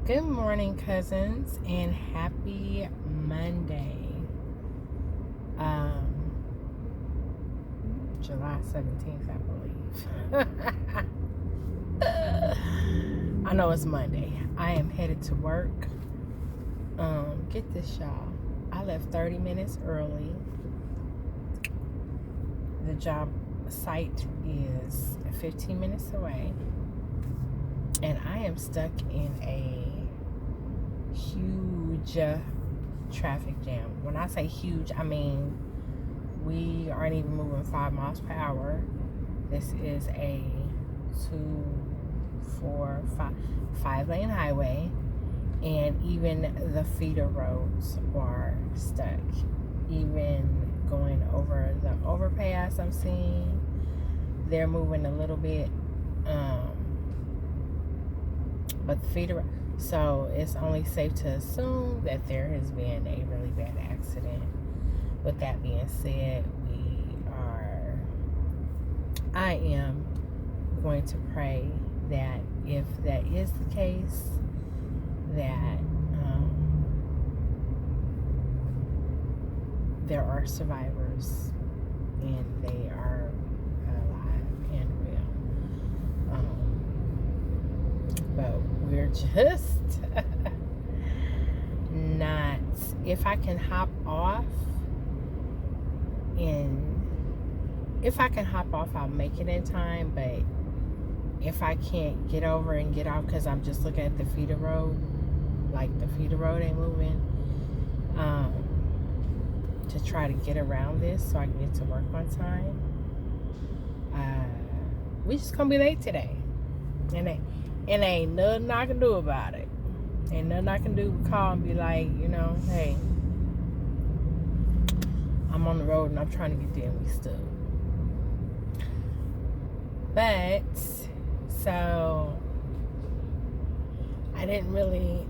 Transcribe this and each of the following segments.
Good morning, cousins, and happy Monday. July 17th, I believe. I know it's Monday. I am headed to work. Get this, y'all. I left 30 minutes early. The job site is 15 minutes away. And I am stuck in a huge traffic jam. When I say huge, I mean we aren't even moving 5 miles per hour. This is a 5-lane highway, and even the feeder roads are stuck. Even going over the overpass, I'm seeing they're moving a little bit. But the feeder, so it's only safe to assume that there has been a really bad accident. With that being said, I am going to pray that if that is the case, that there are survivors and they are alive and real. But we're just not. If I can hop off, I'll make it in time. But if I can't get over and get off because I'm just looking at the feeder road, like the feeder road ain't moving, to try to get around this so I can get to work on time, we just gonna be late today. And ain't nothing I can do about it. Ain't nothing I can do but call and be like, hey, I'm on the road and I'm trying to get there and we stuck. But, so, I didn't really,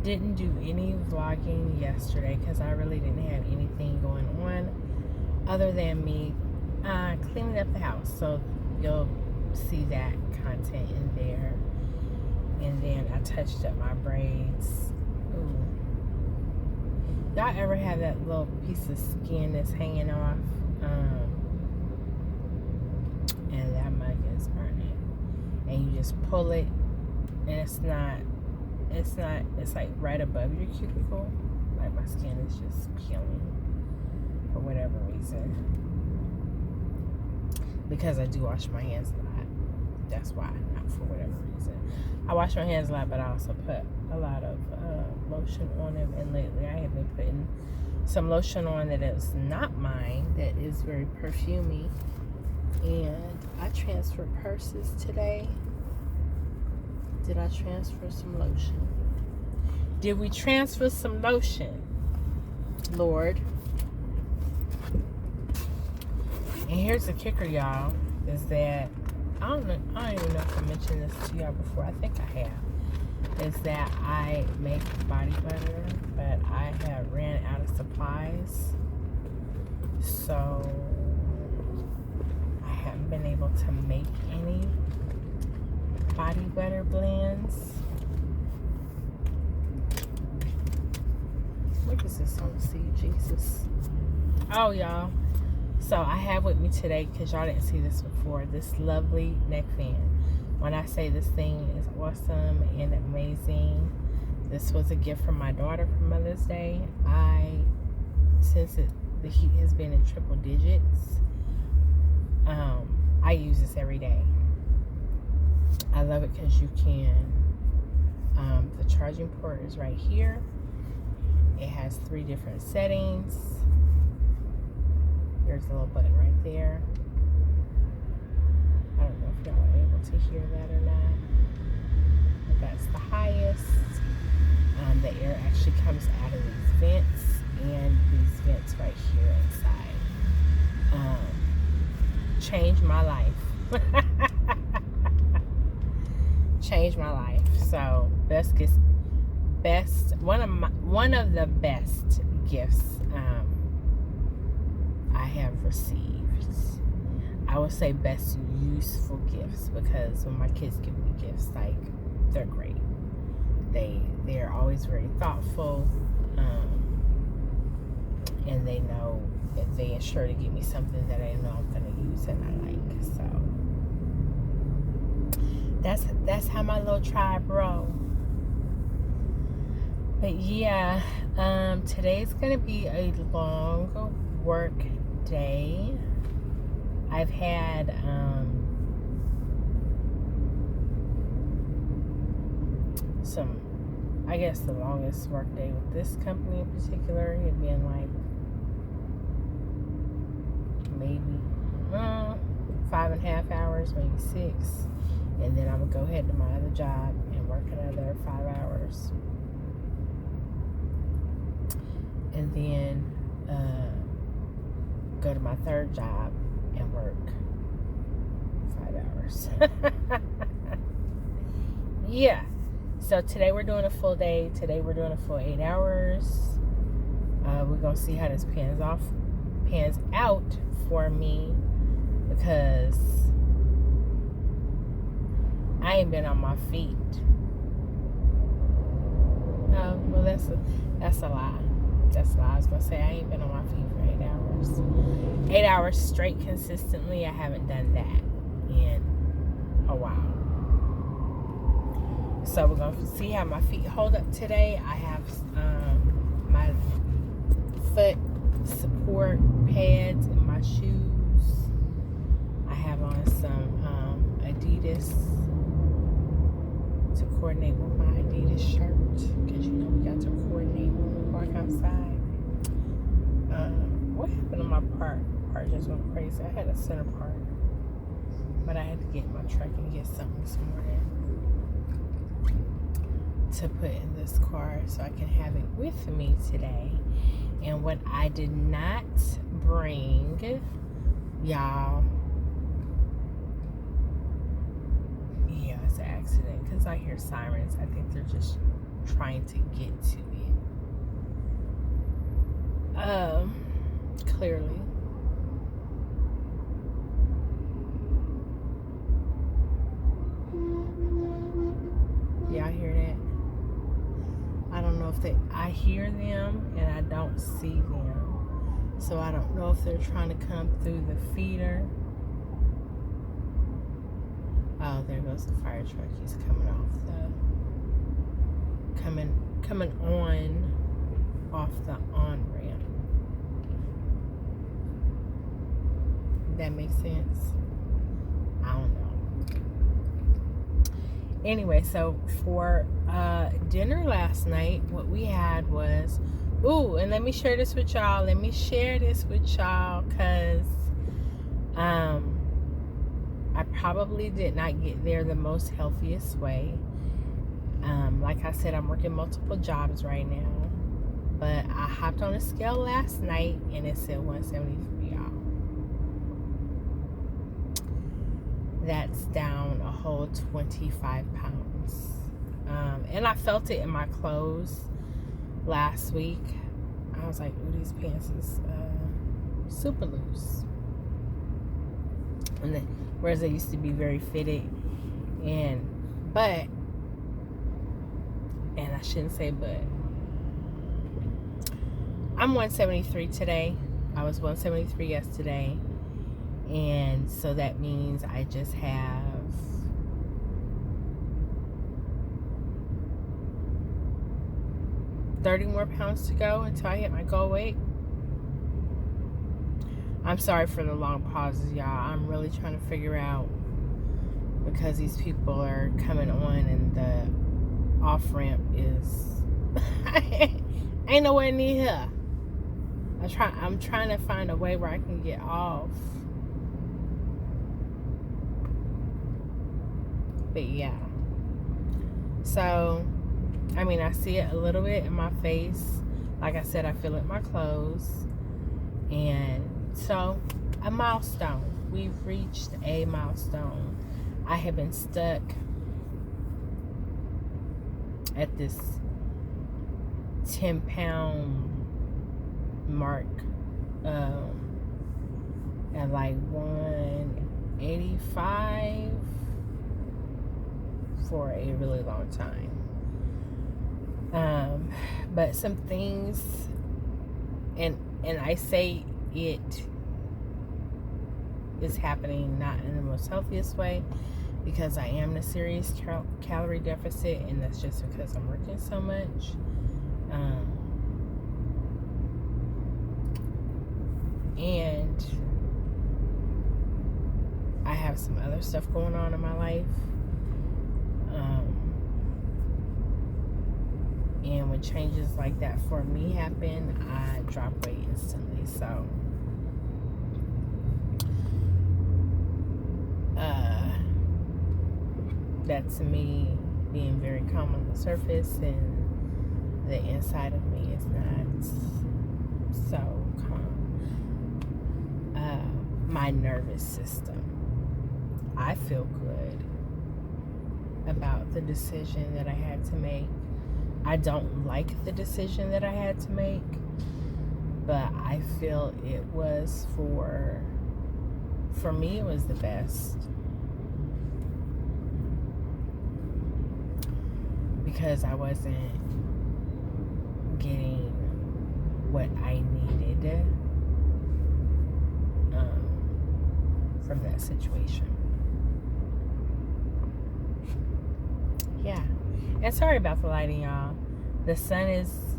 didn't do any vlogging yesterday because I really didn't have anything going on other than me cleaning up the house. So, you'll see that content in there. And then I touched up my braids. Ooh. Y'all ever have that little piece of skin that's hanging off? And that mug is burning. And you just pull it, and it's like right above your cuticle. Like my skin is just peeling for whatever reason. Because I do wash my hands a lot. That's why, not for whatever reason. I wash my hands a lot, but I also put a lot of lotion on them. And lately I have been putting some lotion on that is not mine, that is very perfumey. And I transferred purses today. Did I transfer some lotion? Did we transfer some lotion, Lord? And here's the kicker, y'all, is that I don't even know if I mentioned this to y'all before. I think I have. Is that I make body butter, but I have ran out of supplies. So I haven't been able to make any body butter blends. Look at this on the seat, Jesus. Oh, y'all. So I have with me today, because y'all didn't see this before, this lovely neck fan. When I say this thing is awesome and amazing, this was a gift from my daughter for Mother's Day. Since the heat has been in triple digits, I use this every day. I love it because you can, the charging port is right here. It has 3 different settings. There's a little button right there. I don't know if y'all are able to hear that or not. But that's the highest. The air actually comes out of these vents, and these vents right here inside. Changed my life. Changed my life. So one of the best gifts I have received. I would say best useful gifts, because when my kids give me gifts, like, they're great. They're always very thoughtful, and they know that they ensure to give me something that I know I'm going to use and I like. So that's how my little tribe roll. But yeah, today's going to be a long work day. I've had I guess the longest work day with this company in particular had been like maybe 5.5 hours, maybe 6. And then I would go ahead to my other job and work another 5 hours. And then go to my third job and work 5 hours. Yeah. So today we're doing a full day. Today we're doing a full 8 hours. We're gonna see how this pans out for me, because I ain't been on my feet. Oh, well, that's a lie. That's a lie. I was gonna say I ain't been on my feet for 8 hours. 8 hours straight consistently. I haven't done that in a while. So we're going to see how my feet hold up today. I have my foot support pads in my shoes. I have on some Adidas to coordinate with my Adidas shirt, because you know we got to coordinate when we walk outside. What happened to my part? Part just went crazy. I had a center part, but I had to get in my truck and get something this morning to put in this car so I can have it with me today. And what I did not bring, y'all, yeah, it's an accident, because I hear sirens. I think they're just trying to get to it. Clearly. Y'all hear that? I don't know if I hear them and I don't see them. So I don't know if they're trying to come through the feeder. Oh, there goes the fire truck. He's coming off the on-ramp. That makes sense? I don't know. Anyway, so for dinner last night, what we had was, and let me share this with y'all. Because I probably did not get there the most healthiest way. Like I said, I'm working multiple jobs right now. But I hopped on a scale last night and it said 173, y'all. That's down a whole 25 pounds. And I felt it in my clothes last week. I was like, ooh, these pants is super loose. Whereas they used to be very fitted. And I shouldn't say but. I'm 173 today. I was 173 yesterday. And so that means I just have 30 more pounds to go until I hit my goal weight. I'm sorry for the long pauses, y'all. I'm really trying to figure out, because these people are coming on and the off ramp is ain't nowhere near here. I'm trying to find a way where I can get off. But yeah. So, I mean, I see it a little bit in my face. Like I said, I feel it in my clothes. And so, a milestone. We've reached a milestone. I have been stuck at this 10-pound mark at like 185 for a really long time. But some things, and I say it is happening not in the most healthiest way, because I am in a serious calorie deficit, and that's just because I'm working so much. And I have some other stuff going on in my life. And when changes like that for me happen, I drop weight instantly. So, that's me being very calm on the surface, and the inside of me is not so calm. My nervous system. I feel good about the decision that I had to make. I don't like the decision that I had to make, but I feel it was for me, it was the best. Because I wasn't getting what I needed from that situation. Yeah. And sorry about the lighting, y'all. The sun is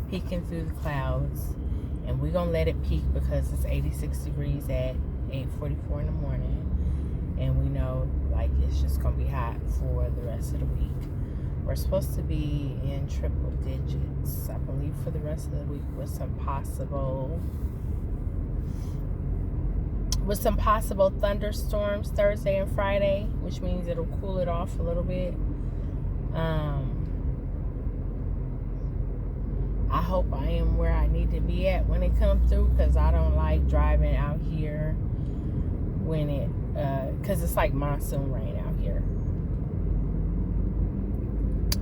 peeking through the clouds, and we're gonna let it peak because it's 86 degrees at 8:44 in the morning, and we know like it's just gonna be hot for the rest of the week. We're supposed to be in triple digits, I believe, for the rest of the week, with some possible thunderstorms Thursday and Friday, which means it'll cool it off a little bit. I hope I am where I need to be at when it comes through, because I don't like driving out here when because it's like monsoon rain out here.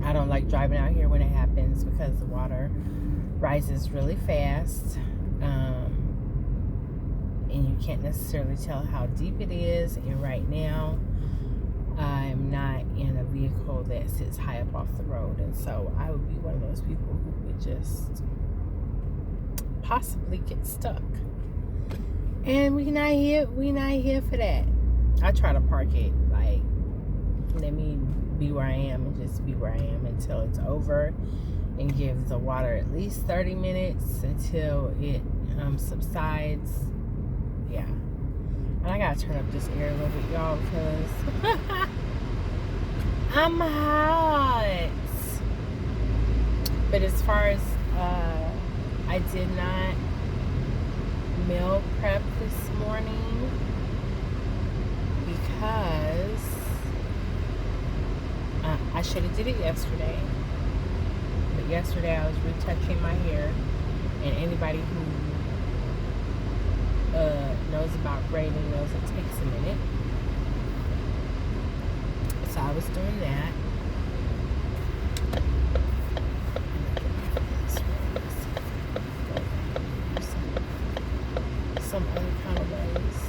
I don't like driving out here when it happens, because the water rises really fast, and you can't necessarily tell how deep it is. And right now, I'm not in a vehicle that sits high up off the road, and so I would be one of those people who would just possibly get stuck. And we not here for that. I try to park it like, let me be where I am and just be where I am until it's over, and give the water at least 30 minutes until it subsides. Yeah. And I gotta turn up this air a little bit, y'all, because I'm hot. But as far as I did not meal prep this morning because I should have did it yesterday. But yesterday I was retouching my hair, and anybody who knows about braiding knows it takes a minute. So I was doing that. Some other kind of ways.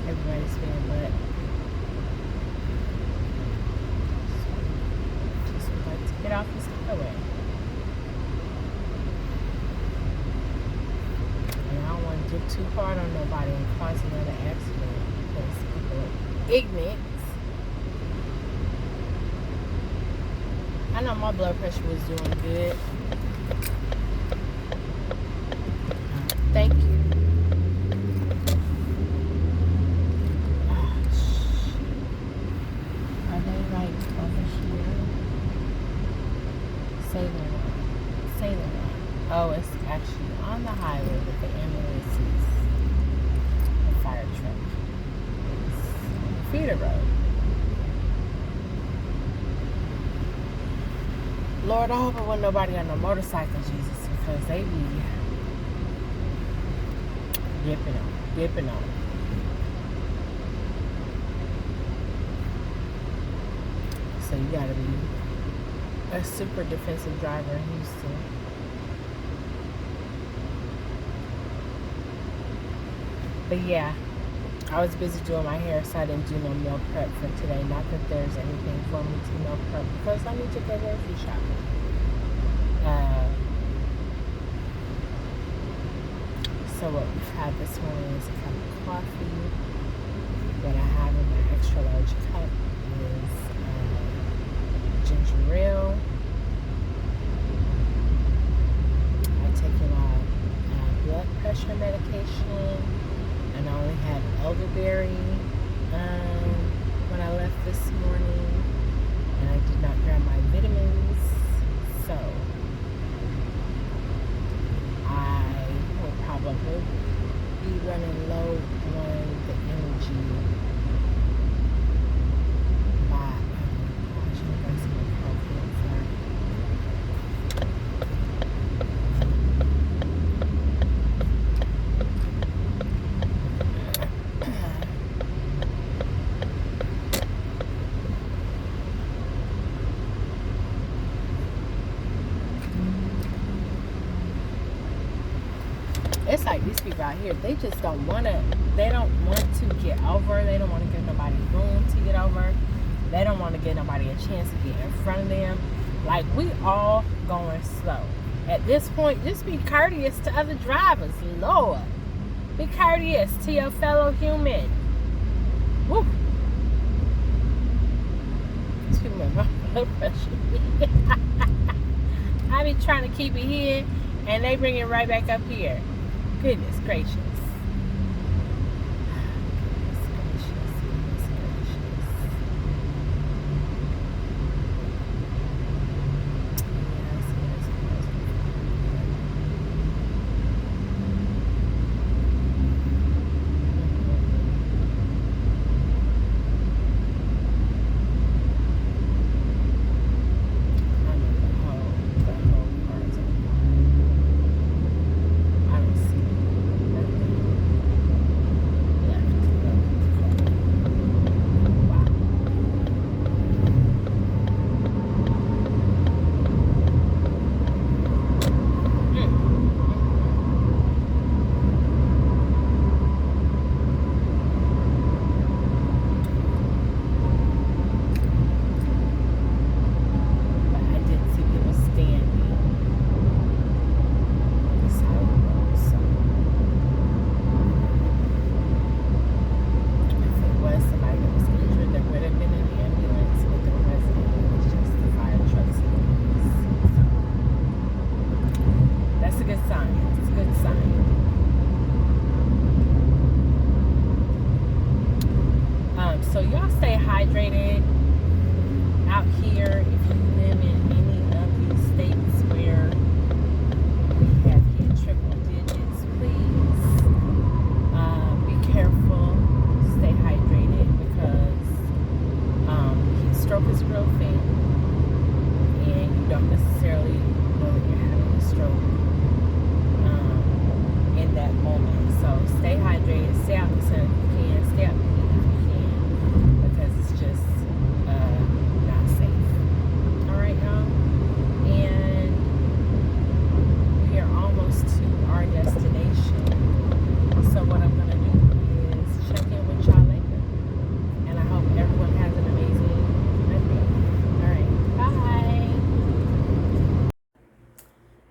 Everybody's feeling wet. Just would like to get off this highway. And I don't want to get too hard on nobody and cause another accident, because people are ignorant. I know my blood pressure was doing good. Thank you. Are they like over here? Say the one. Oh, it's actually on the highway with the ambulances. The fire truck. It's on the feeder road. Lord, I hope it wasn't nobody on no motorcycle, Jesus, because they be ripping on. gotta be a super defensive driver in Houston. But yeah, I was busy doing my hair, so I didn't do no meal prep for today. Not that there's anything for me to meal prep because I need to go grocery shopping. So what we've had this morning is a cup of coffee. What I have in my extra large cup is ginger ale. I've taken a blood pressure medication, and I only had elderberry when I left this morning, and I did not grab my vitamins, so I will probably be running low on the energy by, gosh, I got some coffee inside. It's like these people out here, they just don't want to, they don't want to get over. They don't want to give nobody room to get over. They don't want to give nobody a chance to get in front of them. Like, we all going slow. At this point, just be courteous to other drivers. Lord. Be courteous to your fellow human. Woo. These people have my blood pressure. I be trying to keep it here, and they bring it right back up here. Goodness gracious. So y'all stay hydrated out here if you live in any of these states where we have hit triple digits. Please be careful, stay hydrated, because heat stroke is a real thing, and you don't necessarily know that you're having a stroke in that moment. So stay hydrated, stay out in the sun if you can, stay out in the heat if you can, because it's just not safe. Alright, y'all? And we're almost to our destination. So what I'm going to do is check in with y'all later. And I hope everyone has an amazing Monday. Alright, bye!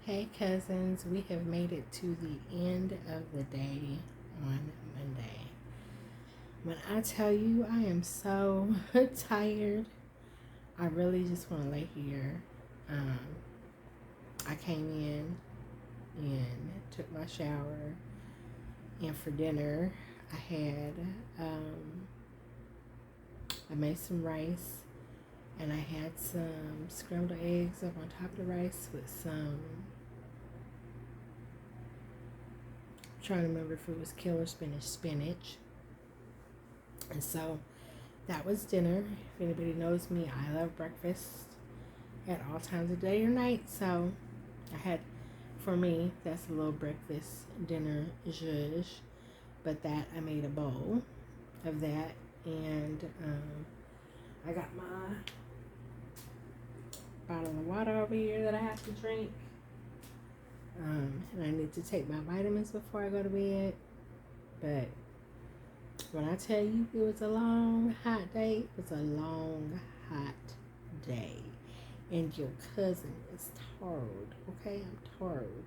Hey cousins, we have made it to the end of the day on Monday. When I tell you I am so tired, I really just want to lay here. I came in and took my shower, and for dinner I made some rice, and I had some scrambled eggs up on top of the rice with some, I'm trying to remember if it was killer spinach. And so that was dinner. If anybody knows me, I love breakfast at all times of day or night. So for me, that's a little breakfast dinner zhuzh. But that, I made a bowl of that. And I got my bottle of water over here that I have to drink. And I need to take my vitamins before I go to bed. But when I tell you it was a long, hot day, it was a long, hot day. And your cousin is tired. Okay, I'm tired.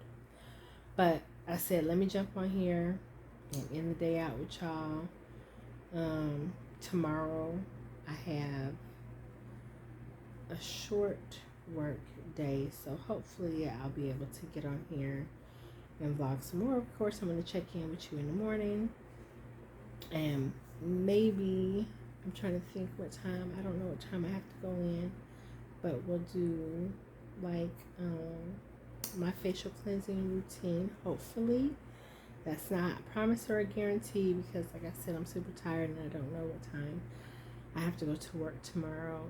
But I said, let me jump on here and end the day out with y'all. Tomorrow I have a short work day, so hopefully I'll be able to get on here and vlog some more. Of course, I'm going to check in with you in the morning, and maybe I'm trying to think what time. I don't know what time I have to go in, but we'll do like my facial cleansing routine. Hopefully, that's not a promise or a guarantee, because like I said, I'm super tired and I don't know what time I have to go to work tomorrow.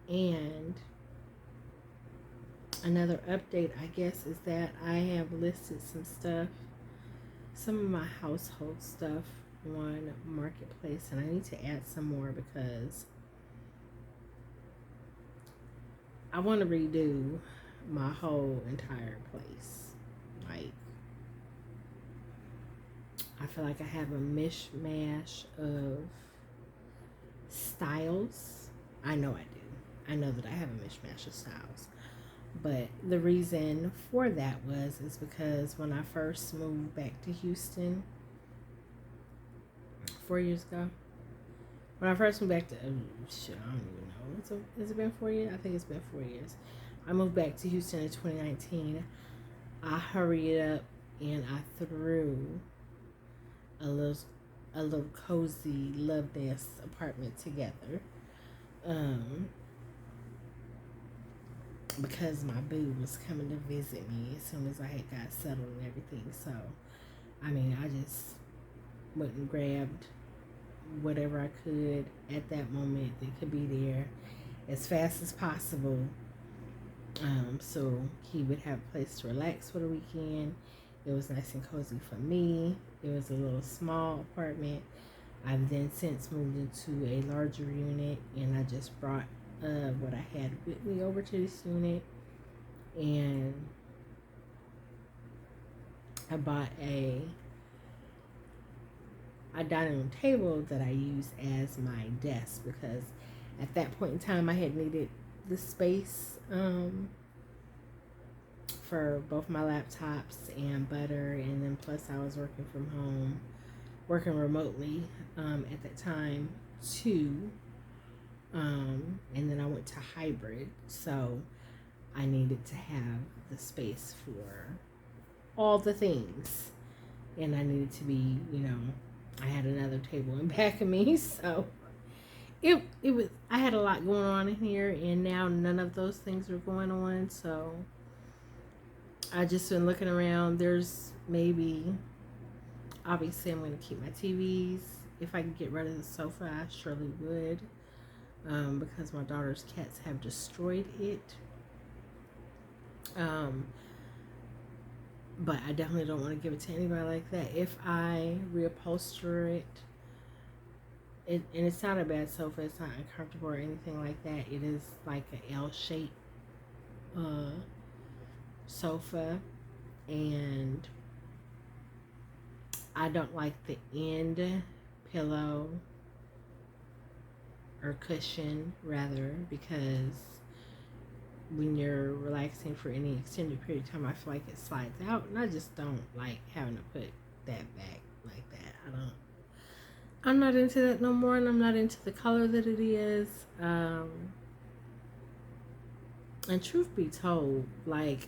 And another update, I guess, is that I have listed some of my household stuff on Marketplace, and I need to add some more because I want to redo my whole entire place. Like, I feel like I have a mishmash of styles. I know I do. I know that I have a mishmash of styles. But the reason for that is because when I first moved back to Houston 4 years ago, when I first moved back to, I don't even know, has it been 4 years? I think it's been 4 years. I moved back to Houston in 2019. I hurried up and I threw a little cozy love nest apartment together. Because my boo was coming to visit me as soon as I had got settled and everything. So, I mean, I just went and grabbed whatever I could at that moment that could be there as fast as possible. So he would have a place to relax for the weekend. It was nice and cozy for me. It was a little small apartment. I've then since moved into a larger unit, and I just brought what I had with me over to this unit, and I bought a dining room table that I use as my desk, because at that point in time I had needed the space for both my laptops and Butter, and then plus I was working remotely at that time too. And then I went to hybrid, so I needed to have the space for all the things, and I needed to be, I had another table in back of me, so it was, I had a lot going on in here, and now none of those things are going on, so I just been looking around. There's maybe, obviously I'm going to keep my TVs. If I could get rid of the sofa, I surely would. Because my daughter's cats have destroyed it. But I definitely don't want to give it to anybody like that. If I reupholster it, and it's not a bad sofa, it's not uncomfortable or anything like that. It is like an L-shaped sofa, and I don't like the end pillow or cushion, rather, because when you're relaxing for any extended period of time, I feel like it slides out, and I just don't like having to put that back like that. I'm not into that no more, and I'm not into the color that it is. And truth be told, like,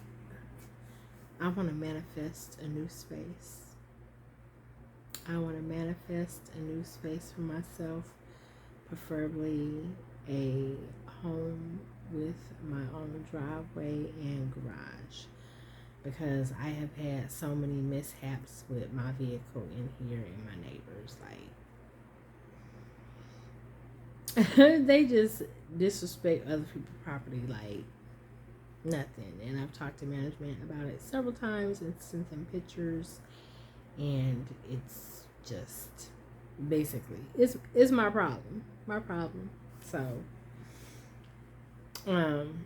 I want to manifest a new space. I want to manifest a new space for myself, preferably a home with my own driveway and garage, because I have had so many mishaps with my vehicle in here, and my neighbors, like, they just disrespect other people's property like nothing. And I've talked to management about it several times and sent them pictures, and it's just basically it's my problem. So Um,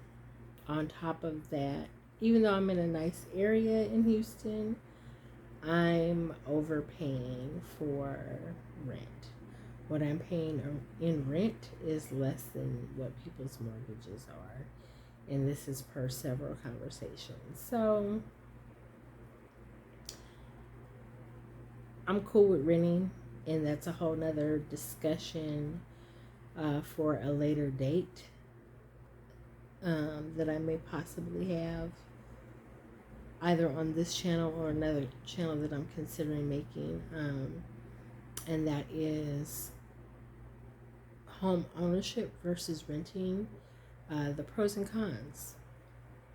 on top of that, even though I'm in a nice area in Houston, I'm overpaying for rent. What I'm paying in rent is less than what people's mortgages are. And this is per several conversations. So I'm cool with renting, and that's a whole nother discussion for a later date that I may possibly have either on this channel or another channel that I'm considering making. And that is home ownership versus renting, the pros and cons.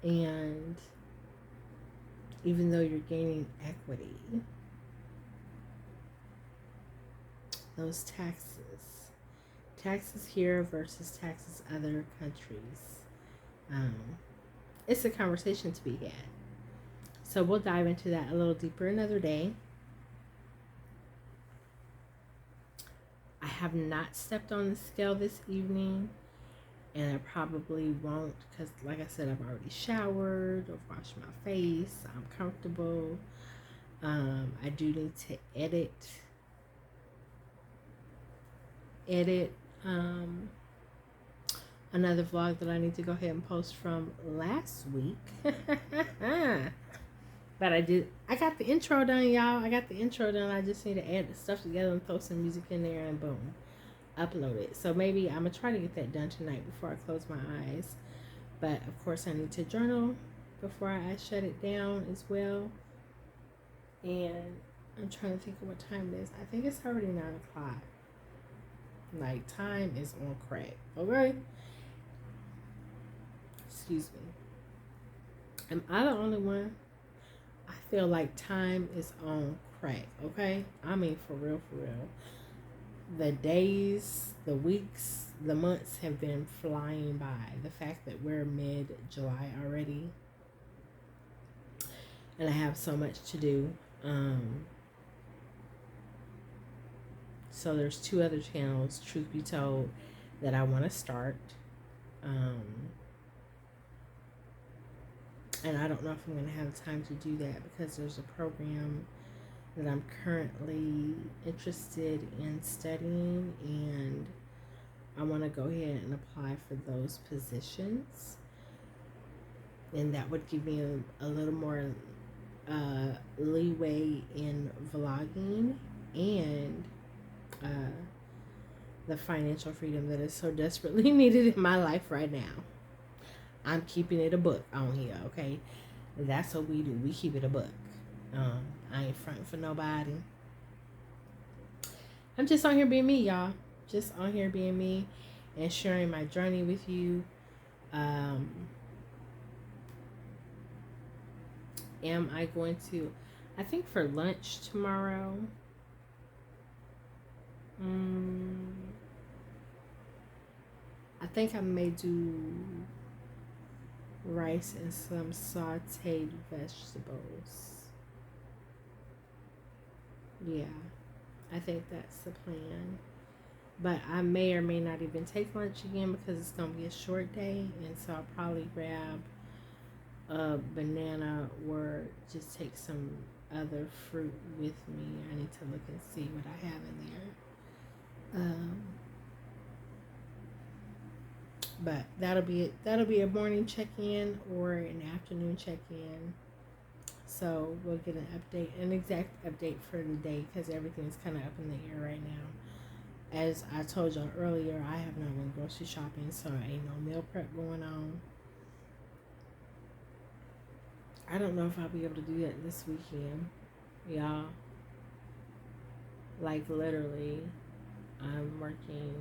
And even though you're gaining equity, those taxes here versus taxes other countries, it's a conversation to be had. So we'll dive into that a little deeper another day. I have not stepped on the scale this evening, and I probably won't because, like I said, I've already showered, I've washed my face, I'm comfortable. I do need to edit another vlog that I need to go ahead and post from last week. But I got the intro done, y'all. I got the intro done. I just need to add the stuff together and throw some music in there and boom, upload it. So maybe I'm going to try to get that done tonight before I close my eyes. But of course I need to journal before I shut it down as well. And I'm trying to think of what time it is. I think it's already 9 o'clock. Like, time is on crack. Okay? Excuse me. Am I the only one? I feel like time is on crack. Okay? I mean, for real, for real. The days, the weeks, the months have been flying by. The fact that we're mid-July already. And I have so much to do. So there's 2 other channels, truth be told, that I want to start. And I don't know if I'm going to have time to do that because there's a program that I'm currently interested in studying, and I want to go ahead and apply for those positions. And that would give me a little more leeway in vlogging and the financial freedom that is so desperately needed in my life right now. I'm keeping it a book on here, okay? That's what we do. We keep it a book. I ain't fronting for nobody. I'm just on here being me, y'all. Just on here being me and sharing my journey with you. Am I going to, I think for lunch tomorrow, I think I may do rice and some sauteed vegetables. Yeah, I think that's the plan. But I may or may not even take lunch again because it's going to be a short day. And so I'll probably grab a banana or just take some other fruit with me. I need to look and see what I have in there. But that'll be it. That'll be a morning check-in or an afternoon check-in. So we'll get an exact update for the day because everything's kind of up in the air right now. As I told y'all earlier, I have not been grocery shopping, so ain't no meal prep going on. I don't know if I'll be able to do that this weekend, y'all. Like, literally, I'm working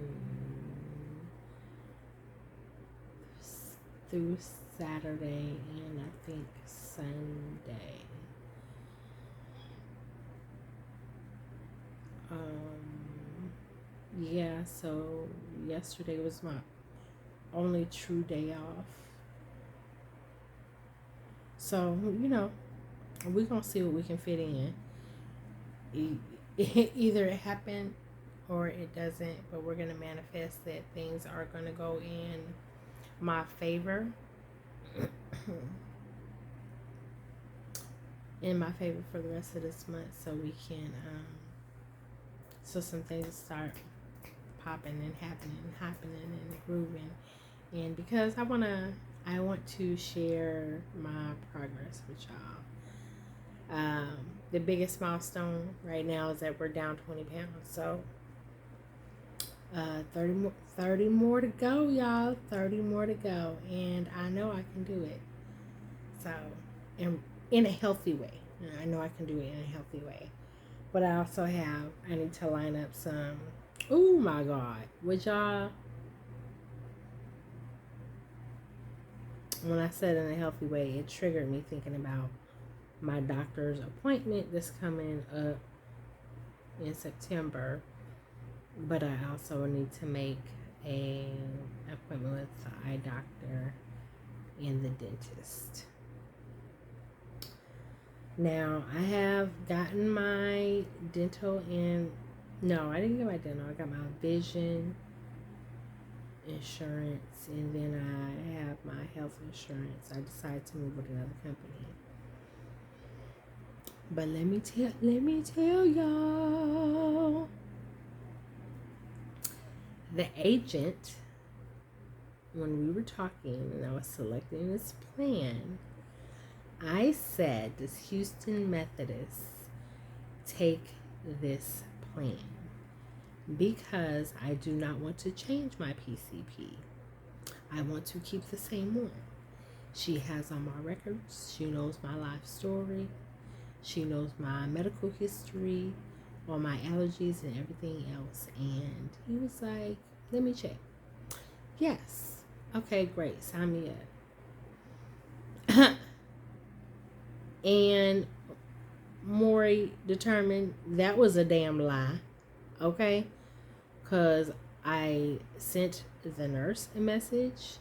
through Saturday and I think Sunday. Yeah, so yesterday was my only true day off. So, we're going to see what we can fit in. Either it happened or it doesn't, but we're going to manifest that things are going to go in my favor. In my favor for the rest of this month, so we can so some things start popping and happening and grooving. And because I want to share my progress with y'all. The biggest milestone right now is that we're down 20 pounds. So 30 more to go, y'all. 30 more to go, and I know I can do it. So, and in a healthy way. I know I can do it in a healthy way. But I also I need to line up some, oh my God, would y'all, when I said in a healthy way, it triggered me thinking about my doctor's appointment that's coming up in September. But I also need to make an appointment with the eye doctor and the dentist. Now, I have gotten my dental and, no, I didn't get my dental. I got my vision insurance, and then I have my health insurance. I decided to move with another company. But let me tell y'all, the agent, when we were talking and I was selecting this plan, I said, does Houston Methodist take this plan? Because I do not want to change my PCP. I want to keep the same one. She has all my records. She knows my life story. She knows my medical history, all my allergies and everything else. And he was like, let me check. Yes. Okay, great. Sign me up. And Maury determined that was a damn lie. Okay? Because I sent the nurse a message,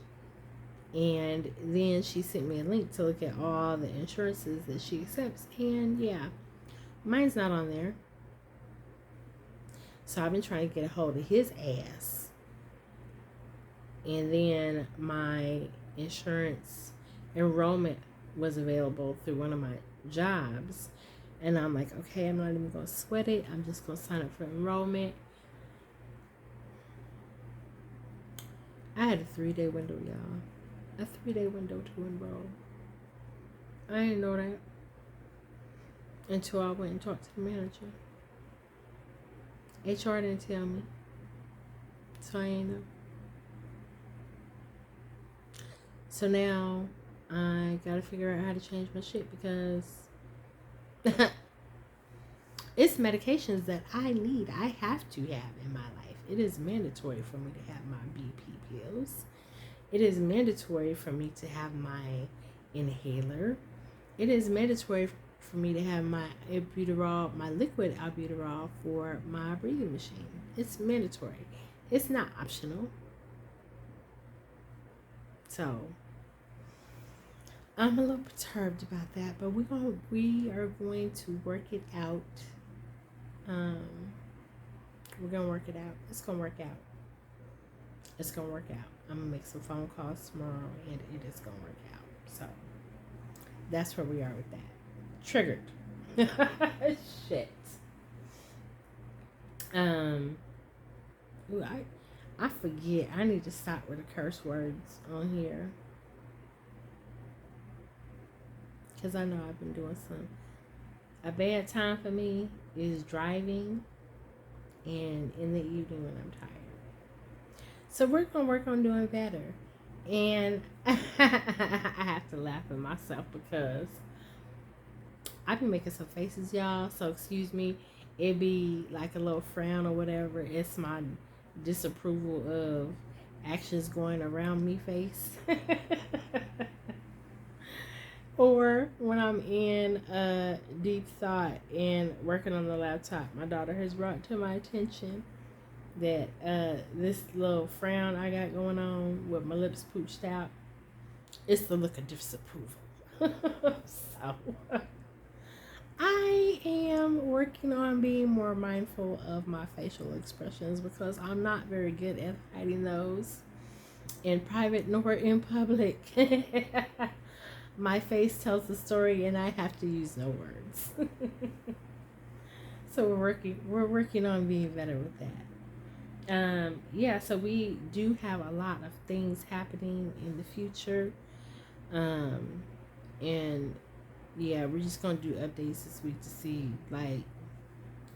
and then she sent me a link to look at all the insurances that she accepts. And yeah, mine's not on there. So I've been trying to get a hold of his ass. And then my insurance enrollment was available through one of my jobs. And I'm like, okay, I'm not even going to sweat it. I'm just going to sign up for enrollment. I had a 3-day window, y'all. A 3-day window to enroll. I didn't know that until I went and talked to the manager. HR didn't tell me. So I ain't know. So now I gotta figure out how to change my shit, because it's medications that I need. I have to have in my life. It is mandatory for me to have my BP pills. It is mandatory for me to have my inhaler. It is mandatory for me to have my albuterol, my liquid albuterol for my breathing machine. It's mandatory. It's not optional. So I'm a little perturbed about that, but we are going to work it out. We're gonna work it out. It's gonna work out. It's gonna work out. I'm gonna make some phone calls tomorrow, and it is gonna work out. So that's where we are with that. Triggered. Shit. Ooh, I forget. I need to stop with the curse words on here, because I know I've been doing some. A bad time for me is driving and in the evening when I'm tired. So we're going to work on doing better. And I have to laugh at myself because I've been making some faces, y'all. So excuse me. It'd be like a little frown or whatever. It's my disapproval of actions going around me face. Or when I'm in deep thought and working on the laptop, my daughter has brought to my attention that this little frown I got going on with my lips pooched out, it's the look of disapproval. So I am working on being more mindful of my facial expressions, because I'm not very good at hiding those. in private nor in public. My face tells the story and I have to use no words. So we're working on being better with that. Yeah, so we do have a lot of things happening in the future. And yeah, we're just gonna do updates this week to see, like,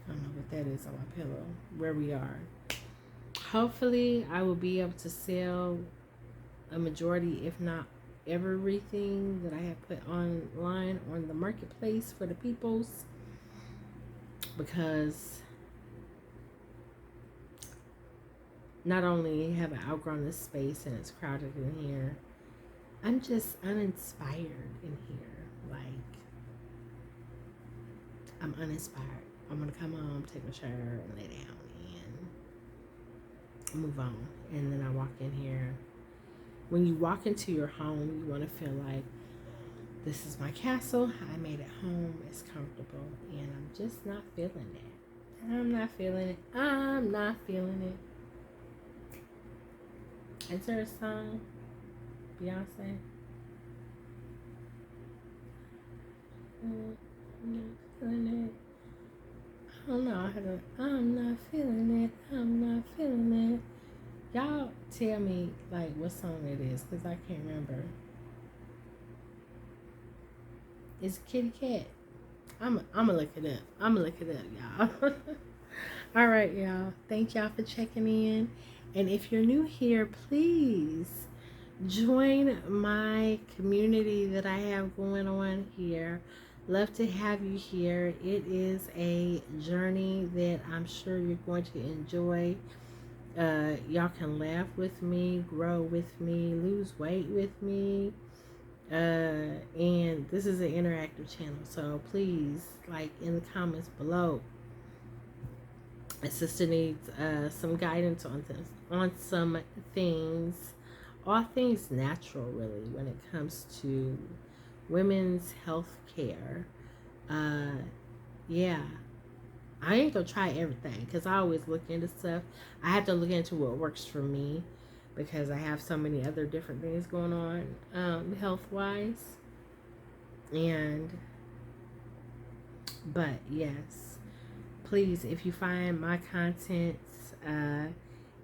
I don't know what that is on my pillow, where we are. Hopefully I will be able to sell a majority, if not everything that I have put online on the marketplace for the peoples, because not only have I outgrown this space and it's crowded in here, I'm just uninspired in here. Like, I'm uninspired. I'm gonna come home, take my shower, and lay down and move on. And then I walk in here. When you walk into your home, you want to feel like, this is my castle. I made it home. It's comfortable. And I'm just not feeling it. I'm not feeling it. I'm not feeling it. Is there a song? Beyonce? I'm not feeling it. I don't know. I'm not feeling it. I'm not feeling it. Y'all tell me, like, what song it is, because I can't remember. It's Kitty Cat. I'm gonna look it up. Y'all. All right, y'all. Thank y'all for checking in. And if you're new here, please join my community that I have going on here. Love to have you here. It is a journey that I'm sure you're going to enjoy. Y'all can laugh with me, grow with me, lose weight with me. And this is an interactive channel, so please, like, in the comments below, my sister needs some guidance on this, on some things, all things natural, really, when it comes to women's health care. Yeah, I ain't gonna try everything, because I always look into stuff. I have to look into what works for me, because I have so many other different things going on health-wise. But yes, please, if you find my content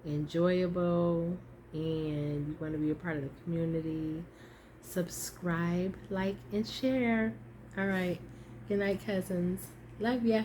enjoyable and you want to be a part of the community, subscribe, like, and share. All right. Good night, cousins. Love ya.